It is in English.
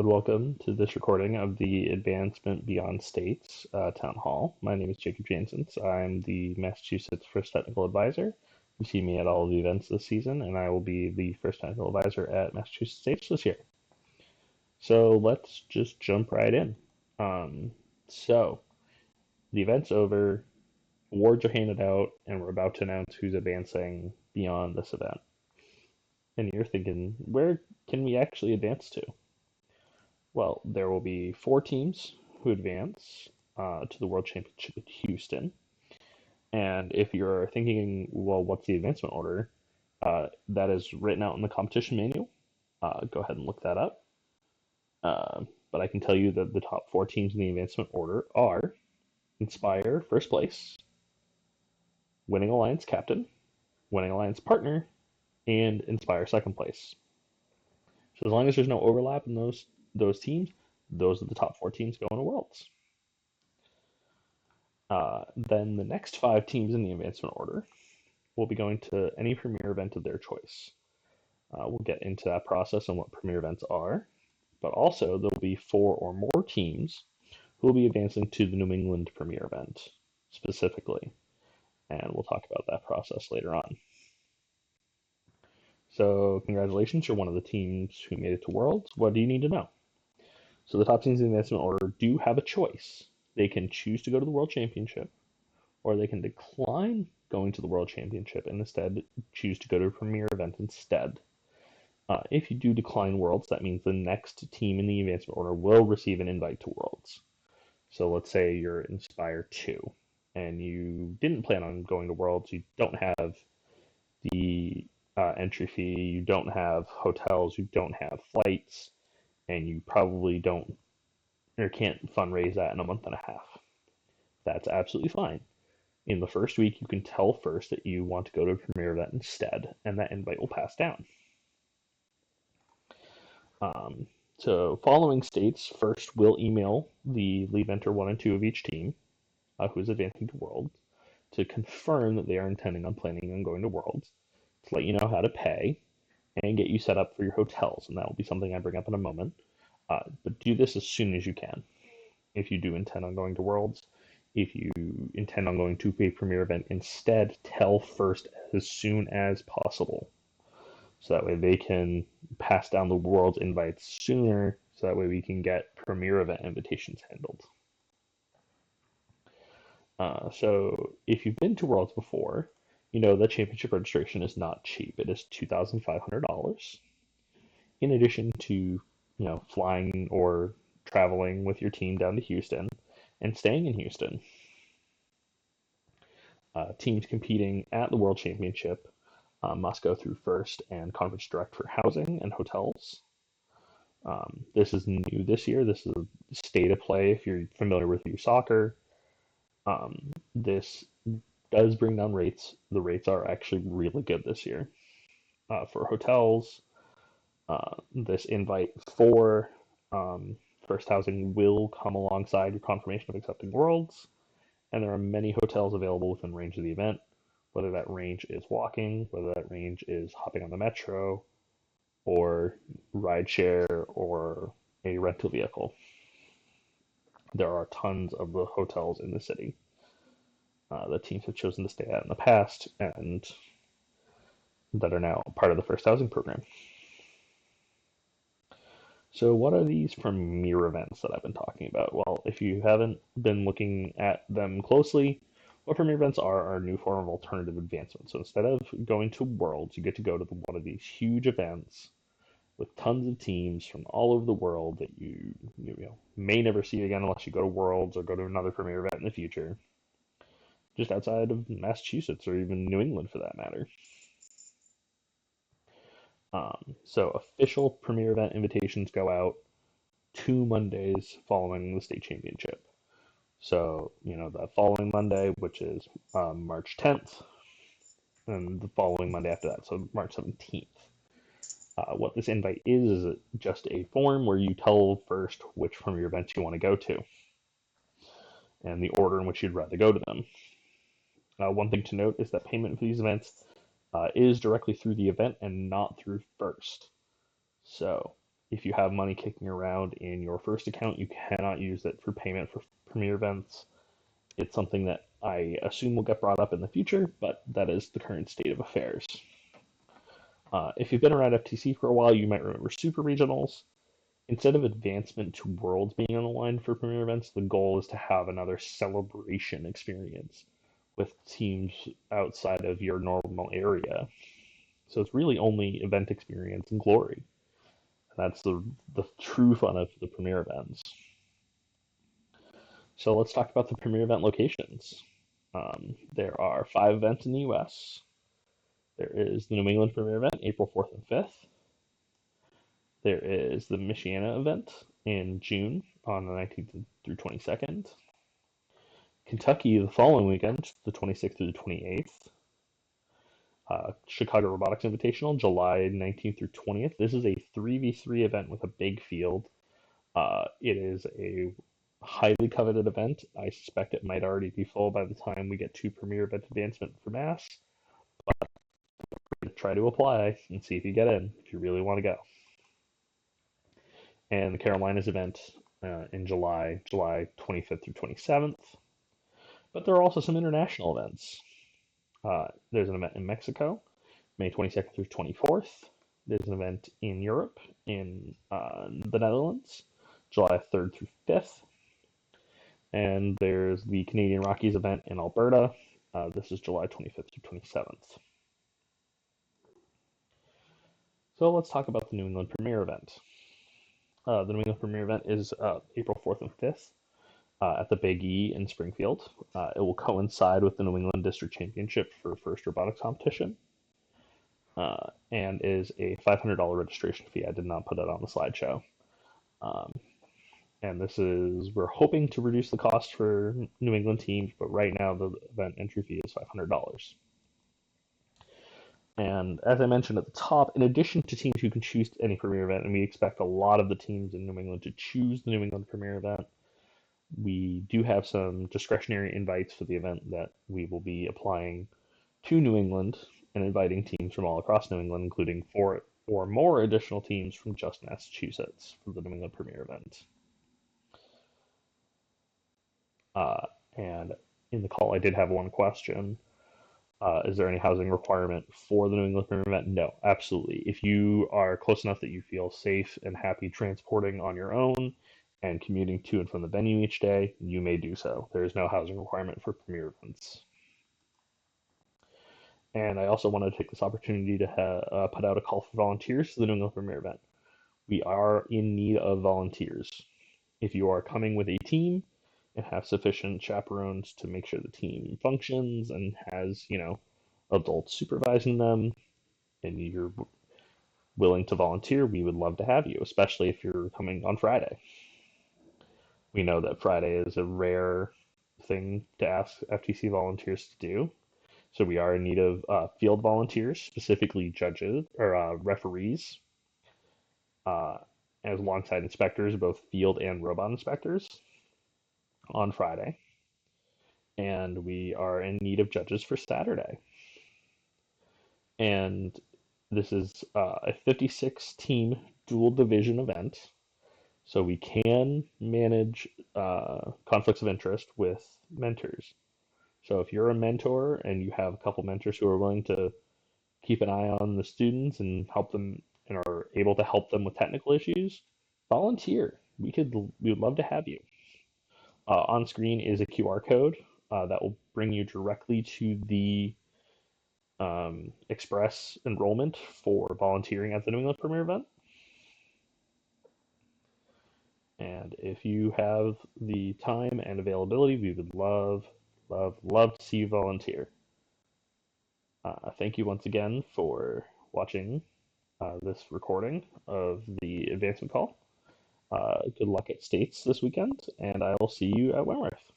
and welcome to this recording of the Advancement Beyond States Town Hall. My name is Jacob Janssens. I'm the Massachusetts First Technical Advisor. You see me at all of the events this season, and I will be the First Technical Advisor at Massachusetts States this year. So let's just jump right in. So the event's over, awards are handed out, and we're about to announce who's advancing beyond this event. And you're thinking, where can we actually advance to? Well, there will be four teams who advance to the World Championship in Houston. And if you're thinking, well, what's the advancement order? That is written out in the competition manual. Go ahead and look that up. But I can tell you that the top four teams in the advancement order are Inspire, first place, Winning Alliance captain, Winning Alliance partner, and Inspire, second place. So as long as there's no overlap in those teams, those are the top four teams going to Worlds. Then the next five teams in the advancement order will be going to any premier event of their choice. We'll get into that process and what premier events are, but also there'll be four or more teams who will be advancing to the New England premier event specifically, and we'll talk about that process later on. So congratulations, you're one of the teams who made it to Worlds. What do you need to know? So the top teams in the advancement order do have a choice. They can choose to go to the World Championship, or they can decline going to the World Championship and instead choose to go to a premier event instead. If you do decline Worlds, that means the next team in the advancement order will receive an invite to Worlds. So let's say you're Inspire 2, and you didn't plan on going to Worlds, you don't have the entry fee, you don't have hotels, you don't have flights, and you probably don't or can't fundraise that in a month and a half. That's absolutely fine. In the first week, you can tell first that you want to go to a premier event instead, and that invite will pass down. So following states first will email the lead mentor 1 and 2 of each team who is advancing to Worlds to confirm that they are intending on planning on going to Worlds, to let you know how to pay, and get you set up for your hotels, and that will be something I bring up in a moment. But do this as soon as you can if you do intend on going to Worlds. If you intend on going to a premier event instead, tell first as soon as possible. So that way they can pass down the Worlds invites sooner, so that way we can get premier event invitations handled. So if you've been to Worlds before, you know that championship registration is not cheap. It is $2,500. In addition to, flying or traveling with your team down to Houston and staying in Houston. Teams competing at the World Championship must go through First and Conference Direct for housing and hotels. This is new this year. This is a state of play if you're familiar with youth soccer. This does bring down rates. The rates are actually really good this year. For hotels, this invite for First Housing will come alongside your confirmation of accepting Worlds, and there are many hotels available within range of the event, whether that range is walking, whether that range is hopping on the metro, or rideshare, or a rental vehicle. There are tons of the hotels in the city that teams have chosen to stay at in the past and that are now part of the First Housing program. So what are these premier events that I've been talking about? Well, if you haven't been looking at them closely, what premier events are a new form of alternative advancement. So instead of going to Worlds, you get to go to one of these huge events with tons of teams from all over the world that you may never see again unless you go to Worlds or go to another premier event in the future, just outside of Massachusetts or even New England for that matter. So official premier event invitations go out 2 Mondays following the state championship. So, the following Monday, which is March 10th, and the following Monday after that, so March 17th. What this invite is just a form where you tell first which premier events you want to go to and the order in which you'd rather go to them. One thing to note is that payment for these events is directly through the event and not through First. So If you have money kicking around in your first account, you cannot use it for payment for Premier events. It's something that I assume will get brought up in the future, but that is the current state of affairs. If you've been around FTC for a while, you might remember Super Regionals. Instead of advancement to Worlds being on the line for Premier events, the goal is to have another celebration experience with teams outside of your normal area. So it's really only event experience and glory. That's the true fun of the Premier events. So let's talk about the Premier event locations. There are 5 events in the US. There is the New England Premier event, April 4th and 5th. There is the Michiana event in June on the 19th through 22nd. Kentucky the following weekend, the 26th through the 28th. Chicago Robotics Invitational, July 19th through 20th. This is a 3v3 event with a big field. It is a highly coveted event. I suspect it might already be full by the time we get to Premier Event Advancement for Mass. But try to apply and see if you get in, if you really want to go. And the Carolinas event in July 25th through 27th. But there are also some international events. There's an event in Mexico, May 22nd through 24th. There's an event in Europe, in the Netherlands, July 3rd through 5th. And there's the Canadian Rockies event in Alberta. This is July 25th through 27th. So let's talk about the New England Premier event. The New England Premier event is April 4th and 5th at the Big E in Springfield. It will coincide with the New England District Championship for first robotics competition and is a $500 registration fee. I did not put it on the slideshow. And this is, we're hoping to reduce the cost for New England teams, but right now the event entry fee is $500. And as I mentioned at the top, in addition to teams who can choose any Premier event, and we expect a lot of the teams in New England to choose the New England Premier event, we do have some discretionary invites for the event that we will be applying to New England and inviting teams from all across New England, including 4 or more additional teams from just Massachusetts for the New England Premier event. And in the call, I did have one question. Is there any housing requirement for the New England Premier event? No, absolutely. If you are close enough that you feel safe and happy transporting on your own and commuting to and from the venue each day, you may do so. There is no housing requirement for Premier events. And I also want to take this opportunity to put out a call for volunteers for the New England Premier event. We are in need of volunteers. If you are coming with a team and have sufficient chaperones to make sure the team functions and has, adults supervising them, and you're willing to volunteer, we would love to have you, especially if you're coming on Friday. We know that Friday is a rare thing to ask FTC volunteers to do. So we are in need of field volunteers, specifically judges or referees, as alongside inspectors, both field and robot inspectors, on Friday. And we are in need of judges for Saturday. And this is a 56 team dual division event. So we can manage conflicts of interest with mentors. So if you're a mentor and you have a couple mentors who are willing to keep an eye on the students and help them and are able to help them with technical issues, volunteer. We would love to have you. On screen is a QR code that will bring you directly to the express enrollment for volunteering at the New England Premier event. And if you have the time and availability, we would love to see you volunteer. Thank you once again for watching this recording of the advancement call. Good luck at States this weekend, and I will see you at Wentworth.